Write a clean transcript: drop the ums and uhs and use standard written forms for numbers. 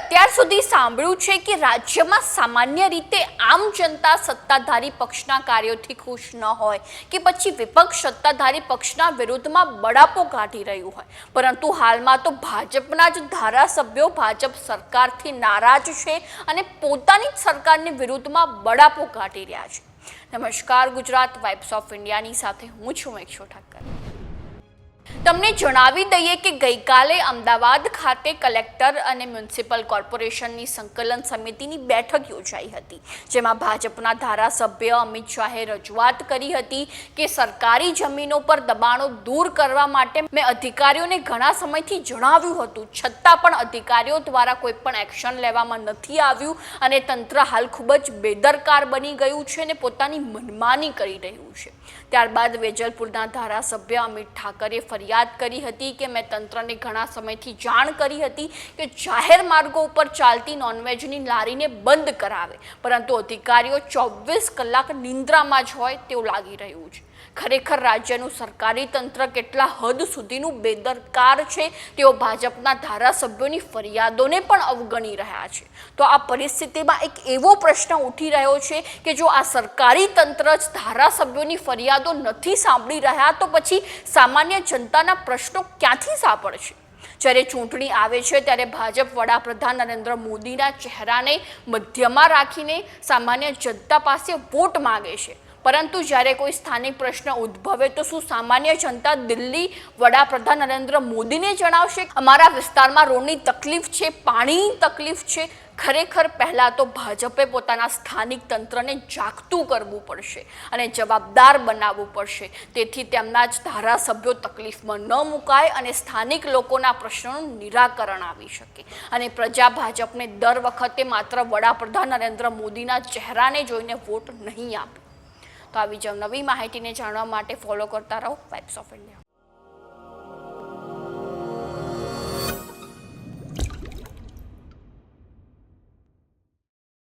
અત્યાર સુધી સાંભળ્યું છે કે રાજ્યમાં સામાન્ય રીતે આમ જનતા સત્તાધારી પક્ષના કાર્યોથી ખુશ ન હોય કે પછી વિપક્ષ સત્તાધારી પક્ષના વિરુદ્ધમાં બળાપો કાઢી રહ્યું હોય, પરંતુ હાલમાં તો ભાજપના જ ધારાસભ્યો ભાજપ સરકારથી નારાજ છે અને પોતાની જ સરકારની વિરુદ્ધમાં બળાપો કાઢી રહ્યા છે. નમસ્કાર, ગુજરાત વાઇબ્સ ઓફ ઇન્ડિયાની સાથે હું છું મેક્ષો ઠક્કર. તમને જણાવી દઈએ કે ગઈકાલે અમદાવાદ ખાતે કલેક્ટર અને મ્યુનિસિપલ કોર્પોરેશનની સંકલન સમિતિની બેઠક યોજાઈ હતી, જેમાં ભાજપના ધારાસભ્ય અમિત શાહે રજૂઆત કરી હતી કે સરકારી જમીનો પર દબાણો દૂર કરવા માટે મેં અધિકારીઓને ઘણા સમયથી જણાવ્યું હતું, છતાં પણ અધિકારીઓ દ્વારા કોઈ પણ એક્શન લેવામાં નથી આવ્યું અને તંત્ર હાલ ખૂબ જ બેદરકાર બની ગયું છે અને પોતાની મનમાની કરી રહ્યું છે. ત્યારબાદ વેજલપુરના ધારાસભ્ય અમિત ઠાકરે ફરિયાદ કરી હતી કે મેં તંત્રને ઘણા સમયથી જાણ કરી હતી કે જાહેર માર્ગો ઉપર ચાલતી નોનવેજની લારીને બંધ કરાવે, પરંતુ અધિકારીઓ 24 કલાક નિંદ્રામાં જ હોય તેવું લાગી રહ્યું છે. ખરેખર રાજ્યનું સરકારી તંત્ર કેટલા હદ સુધીનું બેદરકાર છે તેઓ ભાજપના ધારાસભ્યોની ફરિયાદોને પણ અવગણી રહ્યા છે. તો આ પરિસ્થિતિમાં એક એવો પ્રશ્ન ઉઠી રહ્યો છે કે જો આ સરકારી તંત્ર જ ધારાસભ્યોની ફરિયાદો નથી સાંભળી રહ્યા તો પછી સામાન્ય જનતાના પ્રશ્નો ક્યાંથી સાંભળશે? જ્યારે ચૂંટણી આવે છે ત્યારે ભાજપ વડાપ્રધાન નરેન્દ્ર મોદીના ચહેરાને મધ્યમાં રાખીને સામાન્ય જનતા પાસે વોટ માંગે છે, પરંતુ જ્યારે કોઈ સ્થાનિક પ્રશ્ન ઉદ્ભવે તો શું સામાન્ય જનતા દિલ્હી વડાપ્રધાન નરેન્દ્ર મોદીને જણાવશે અમારા વિસ્તારમાં રોડની તકલીફ છે, પાણીની તકલીફ છે? ખરેખર પહેલાં તો ભાજપે પોતાના સ્થાનિક તંત્રને જાગતું કરવું પડશે અને જવાબદાર બનાવવું પડશે, તેથી તેમના જ ધારાસભ્યો તકલીફમાં ન મુકાય અને સ્થાનિક લોકોના પ્રશ્નોનું નિરાકરણ આવી શકે અને પ્રજા ભાજપને દર વખતે માત્ર વડાપ્રધાન નરેન્દ્ર મોદીના ચહેરાને જોઈને વોટ નહીં આપે. તો આવી જ નવી માહિતીને જાણવા માટે ફોલો કરતા રહો વાઇબ્સ ઓફ ઇન્ડિયા.